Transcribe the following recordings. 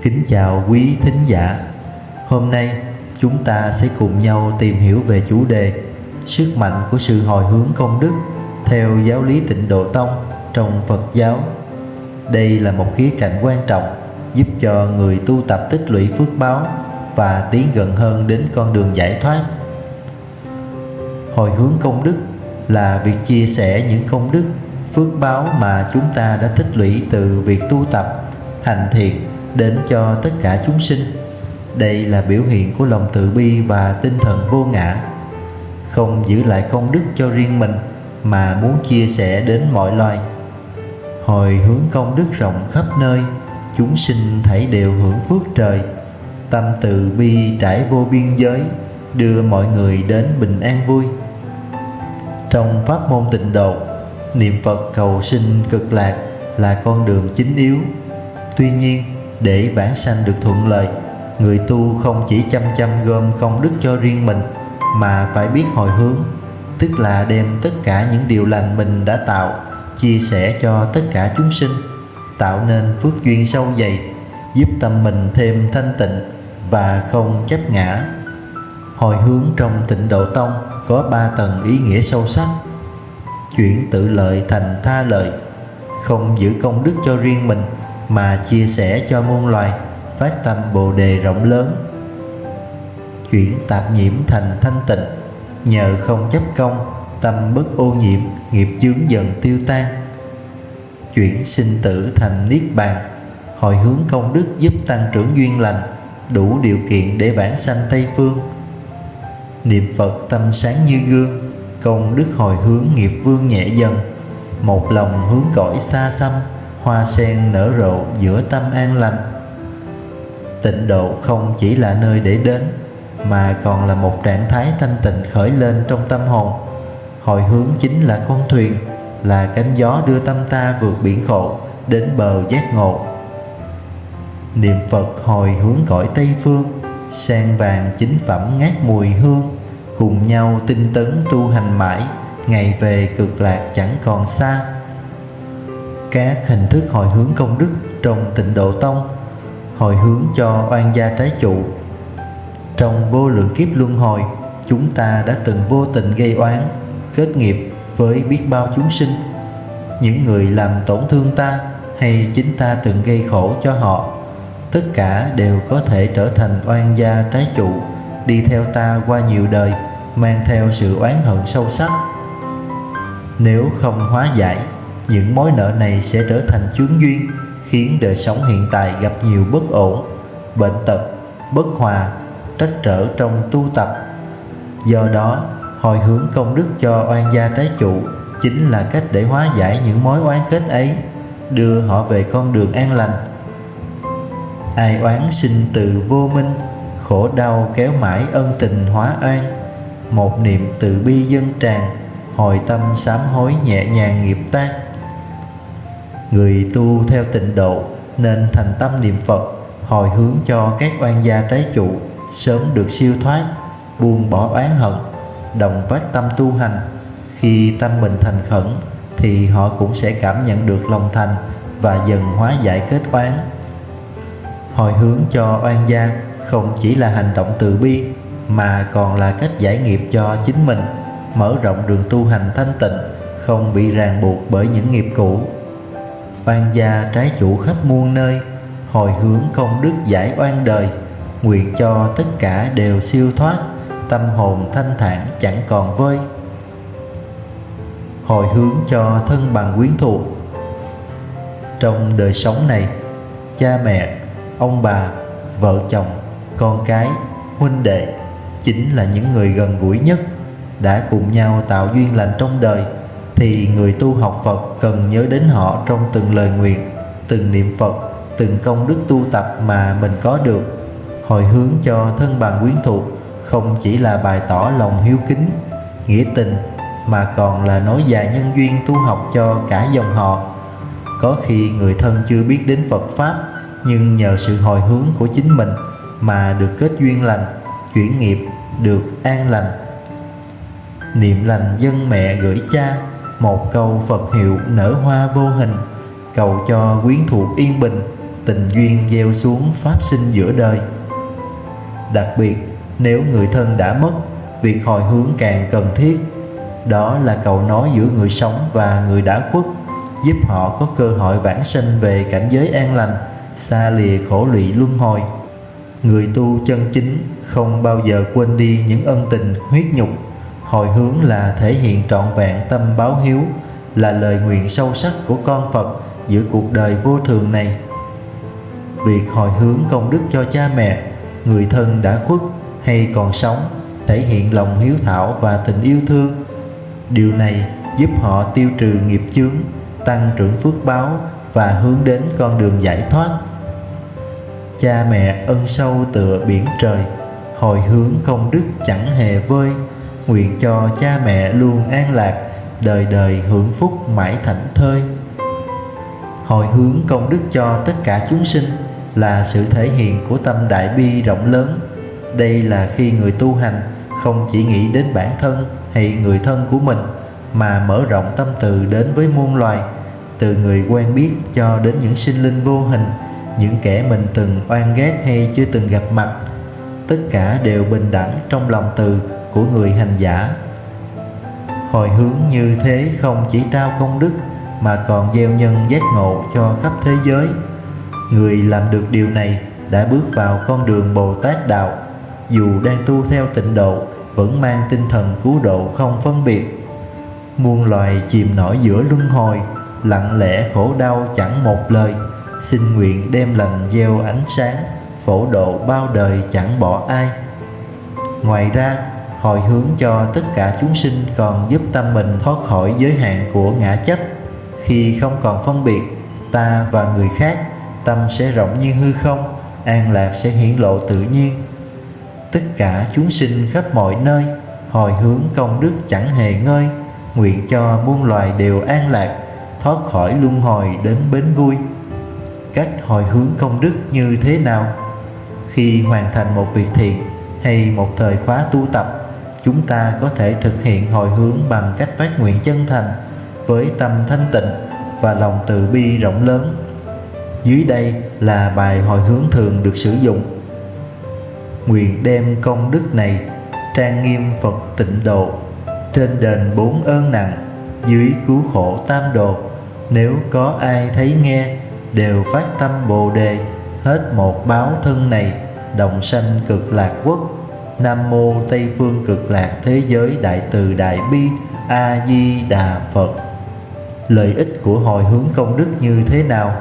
Kính chào quý thính giả. Hôm nay chúng ta sẽ cùng nhau tìm hiểu về chủ đề sức mạnh của sự hồi hướng công đức theo giáo lý Tịnh Độ Tông trong Phật giáo. Đây là một khía cạnh quan trọng giúp cho người tu tập tích lũy phước báo và tiến gần hơn đến con đường giải thoát. Hồi hướng công đức là việc chia sẻ những công đức, phước báo mà chúng ta đã tích lũy từ việc tu tập, hành thiện đến cho tất cả chúng sinh. Đây là biểu hiện của lòng từ bi và tinh thần vô ngã, không giữ lại công đức cho riêng mình mà muốn chia sẻ đến mọi loài. Hồi hướng công đức rộng khắp nơi, chúng sinh thảy đều hưởng phước trời. Tâm từ bi trải vô biên giới, đưa mọi người đến bình an vui. Trong pháp môn Tịnh Độ, niệm Phật cầu sinh cực lạc là con đường chính yếu. Tuy nhiên, để vãng sanh được thuận lợi, người tu không chỉ chăm gom công đức cho riêng mình mà phải biết hồi hướng, tức là đem tất cả những điều lành mình đã tạo chia sẻ cho tất cả chúng sinh, tạo nên phước duyên sâu dày, giúp tâm mình thêm thanh tịnh và không chấp ngã. Hồi hướng trong Tịnh Độ Tông có 3 tầng ý nghĩa sâu sắc: chuyển tự lợi thành tha lợi, không giữ công đức cho riêng mình mà chia sẻ cho muôn loài, phát tâm Bồ đề rộng lớn; chuyển tạp nhiễm thành thanh tịnh, nhờ không chấp công, tâm bất ô nhiễm, nghiệp chướng dần tiêu tan; chuyển sinh tử thành niết bàn, hồi hướng công đức giúp tăng trưởng duyên lành, đủ điều kiện để vãng sanh Tây Phương. Niệm Phật tâm sáng như gương, công đức hồi hướng nghiệp vương nhẹ dần, một lòng hướng cõi xa xăm, hoa sen nở rộ giữa tâm an lành. Tịnh độ không chỉ là nơi để đến, mà còn là một trạng thái thanh tịnh khởi lên trong tâm hồn. Hồi hướng chính là con thuyền, là cánh gió đưa tâm ta vượt biển khổ đến bờ giác ngộ. Niệm Phật hồi hướng cõi Tây Phương, sen vàng chính phẩm ngát mùi hương, cùng nhau tinh tấn tu hành mãi, ngày về cực lạc chẳng còn xa. Các hình thức hồi hướng công đức trong Tịnh Độ Tông: hồi hướng cho oan gia trái chủ. Trong vô lượng kiếp luân hồi, chúng ta đã từng vô tình gây oán, kết nghiệp với biết bao chúng sinh. Những người làm tổn thương ta hay chính ta từng gây khổ cho họ, tất cả đều có thể trở thành oan gia trái chủ, đi theo ta qua nhiều đời, mang theo sự oán hận sâu sắc. Nếu không hóa giải, những mối nợ này sẽ trở thành chướng duyên, khiến đời sống hiện tại gặp nhiều bất ổn, bệnh tật, bất hòa, trắc trở trong tu tập. Do đó, hồi hướng công đức cho oan gia trái chủ chính là cách để hóa giải những mối oán kết ấy, đưa họ về con đường an lành. Ai oán sinh từ vô minh, khổ đau kéo mãi ân tình hóa oan. Một niệm từ bi dâng tràn, hồi tâm sám hối nhẹ nhàng nghiệp tan. Người tu theo Tịnh độ nên thành tâm niệm Phật, hồi hướng cho các oan gia trái chủ sớm được siêu thoát, buông bỏ oán hận, đồng phát tâm tu hành. Khi tâm mình thành khẩn thì họ cũng sẽ cảm nhận được lòng thành và dần hóa giải kết oán. Hồi hướng cho oan gia không chỉ là hành động từ bi, mà còn là cách giải nghiệp cho chính mình, mở rộng đường tu hành thanh tịnh, không bị ràng buộc bởi những nghiệp cũ. Oan gia trái chủ khắp muôn nơi, hồi hướng công đức giải oan đời, nguyện cho tất cả đều siêu thoát, tâm hồn thanh thản chẳng còn vơi. Hồi hướng cho thân bằng quyến thuộc. Trong đời sống này, cha mẹ, ông bà, vợ chồng, con cái, huynh đệ chính là những người gần gũi nhất, đã cùng nhau tạo duyên lành trong đời, thì người tu học Phật cần nhớ đến họ trong từng lời nguyện, từng niệm Phật, từng công đức tu tập mà mình có được. Hồi hướng cho thân bằng quyến thuộc không chỉ là bày tỏ lòng hiếu kính, nghĩa tình, mà còn là nối dài nhân duyên tu học cho cả dòng họ. Có khi người thân chưa biết đến Phật Pháp, nhưng nhờ sự hồi hướng của chính mình mà được kết duyên lành, chuyển nghiệp, được an lành. Niệm lành dân mẹ gửi cha, một câu Phật hiệu nở hoa vô hình, cầu cho quyến thuộc yên bình, tình duyên gieo xuống pháp sinh giữa đời. Đặc biệt, nếu người thân đã mất, việc hồi hướng càng cần thiết. Đó là cầu nối giữa người sống và người đã khuất, giúp họ có cơ hội vãng sinh về cảnh giới an lành, xa lìa khổ lụy luân hồi. Người tu chân chính không bao giờ quên đi những ân tình huyết nhục. Hồi hướng là thể hiện trọn vẹn tâm báo hiếu, là lời nguyện sâu sắc của con Phật giữa cuộc đời vô thường này. Việc hồi hướng công đức cho cha mẹ, người thân đã khuất hay còn sống thể hiện lòng hiếu thảo và tình yêu thương. Điều này giúp họ tiêu trừ nghiệp chướng, tăng trưởng phước báo và hướng đến con đường giải thoát. Cha mẹ ân sâu tựa biển trời, hồi hướng công đức chẳng hề vơi. Nguyện cho cha mẹ luôn an lạc, đời đời hưởng phúc mãi thảnh thơi. Hồi hướng công đức cho tất cả chúng sinh là sự thể hiện của tâm đại bi rộng lớn. Đây là khi người tu hành không chỉ nghĩ đến bản thân hay người thân của mình, mà mở rộng tâm từ đến với muôn loài, từ người quen biết cho đến những sinh linh vô hình, những kẻ mình từng oan ghét hay chưa từng gặp mặt. Tất cả đều bình đẳng trong lòng từ của người hành giả. Hồi hướng như thế không chỉ trao công đức mà còn gieo nhân giác ngộ cho khắp thế giới. Người làm được điều này đã bước vào con đường Bồ Tát đạo, dù đang tu theo tịnh độ vẫn mang tinh thần cứu độ không phân biệt. Muôn loài chìm nổi giữa luân hồi, lặng lẽ khổ đau chẳng một lời. Xin nguyện đem lành gieo ánh sáng, phổ độ bao đời chẳng bỏ ai. Ngoài ra, hồi hướng cho tất cả chúng sinh còn giúp tâm mình thoát khỏi giới hạn của ngã chấp. Khi không còn phân biệt ta và người khác, tâm sẽ rộng như hư không, an lạc sẽ hiển lộ tự nhiên. Tất cả chúng sinh khắp mọi nơi, hồi hướng công đức chẳng hề ngơi. Nguyện cho muôn loài đều an lạc, thoát khỏi luân hồi đến bến vui. Cách hồi hướng công đức như thế nào? Khi hoàn thành một việc thiện hay một thời khóa tu tập, chúng ta có thể thực hiện hồi hướng bằng cách phát nguyện chân thành, với tâm thanh tịnh và lòng từ bi rộng lớn. Dưới đây là bài hồi hướng thường được sử dụng. Nguyện đem công đức này trang nghiêm Phật tịnh độ, trên đền bốn ơn nặng, dưới cứu khổ tam đồ. Nếu có ai thấy nghe, đều phát tâm Bồ đề, hết một báo thân này, đồng sanh cực lạc quốc. Nam mô Tây phương cực lạc thế giới đại từ đại bi, A Di Đà Phật. Lợi ích của hồi hướng công đức như thế nào?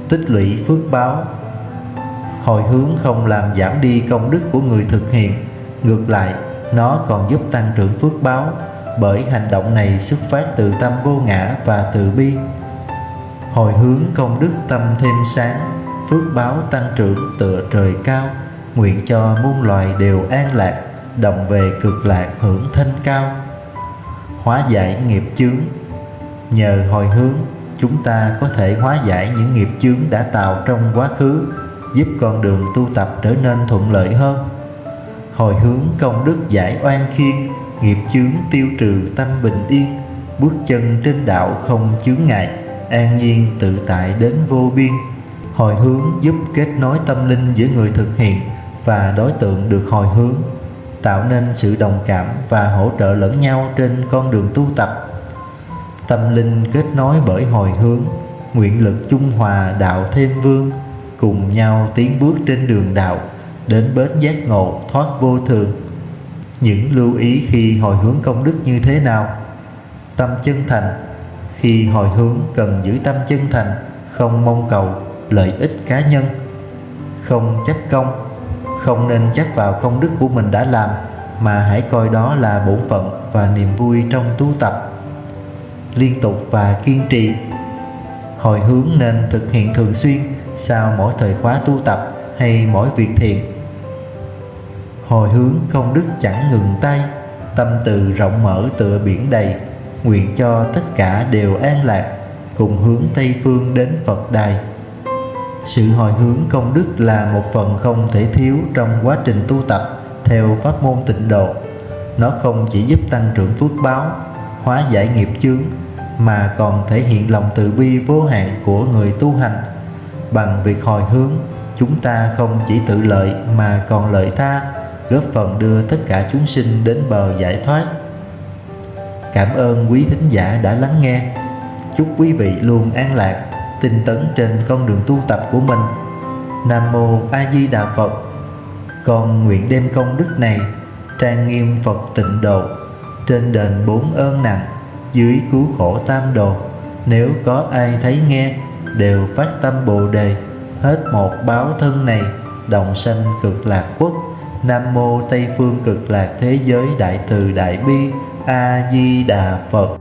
Tích lũy phước báo. Hồi hướng không làm giảm đi công đức của người thực hiện, ngược lại nó còn giúp tăng trưởng phước báo, bởi hành động này xuất phát từ tâm vô ngã và từ bi. Hồi hướng công đức tâm thêm sáng, phước báo tăng trưởng tựa trời cao. Nguyện cho muôn loài đều an lạc, đồng về cực lạc hưởng thanh cao. Hóa giải nghiệp chướng. Nhờ hồi hướng, chúng ta có thể hóa giải những nghiệp chướng đã tạo trong quá khứ, giúp con đường tu tập trở nên thuận lợi hơn. Hồi hướng công đức giải oan khiên, nghiệp chướng tiêu trừ tâm bình yên. Bước chân trên đạo không chướng ngại, an nhiên tự tại đến vô biên. Hồi hướng giúp kết nối tâm linh giữa người thực hiện và đối tượng được hồi hướng, tạo nên sự đồng cảm và hỗ trợ lẫn nhau trên con đường tu tập. Tâm linh kết nối bởi hồi hướng, nguyện lực chung hòa đạo thêm vương, cùng nhau tiến bước trên đường đạo, đến bến giác ngộ thoát vô thường. Những lưu ý khi hồi hướng công đức như thế nào? Tâm chân thành. Khi hồi hướng cần giữ tâm chân thành, không mong cầu lợi ích cá nhân, không chấp công. Không nên chấp vào công đức của mình đã làm, mà hãy coi đó là bổn phận và niềm vui trong tu tập. Liên tục và kiên trì. Hồi hướng nên thực hiện thường xuyên sau mỗi thời khóa tu tập hay mỗi việc thiện. Hồi hướng công đức chẳng ngừng tay, tâm từ rộng mở tựa biển đầy. Nguyện cho tất cả đều an lạc, cùng hướng Tây phương đến Phật đài. Sự hồi hướng công đức là một phần không thể thiếu trong quá trình tu tập theo pháp môn tịnh độ. Nó không chỉ giúp tăng trưởng phước báo, hóa giải nghiệp chướng, mà còn thể hiện lòng từ bi vô hạn của người tu hành. Bằng việc hồi hướng, chúng ta không chỉ tự lợi mà còn lợi tha, góp phần đưa tất cả chúng sinh đến bờ giải thoát. Cảm ơn quý thính giả đã lắng nghe. Chúc quý vị luôn an lạc, tinh tấn trên con đường tu tập của mình. Nam Mô A Di Đà Phật. Con nguyện đem công đức này trang nghiêm Phật Tịnh Độ, trên đền 4 ơn nặng, dưới cứu khổ tam đồ. Nếu có ai thấy nghe đều phát tâm Bồ Đề, hết một báo thân này đồng sanh Cực Lạc Quốc. Nam Mô Tây Phương Cực Lạc Thế Giới Đại Từ Đại Bi A Di Đà Phật.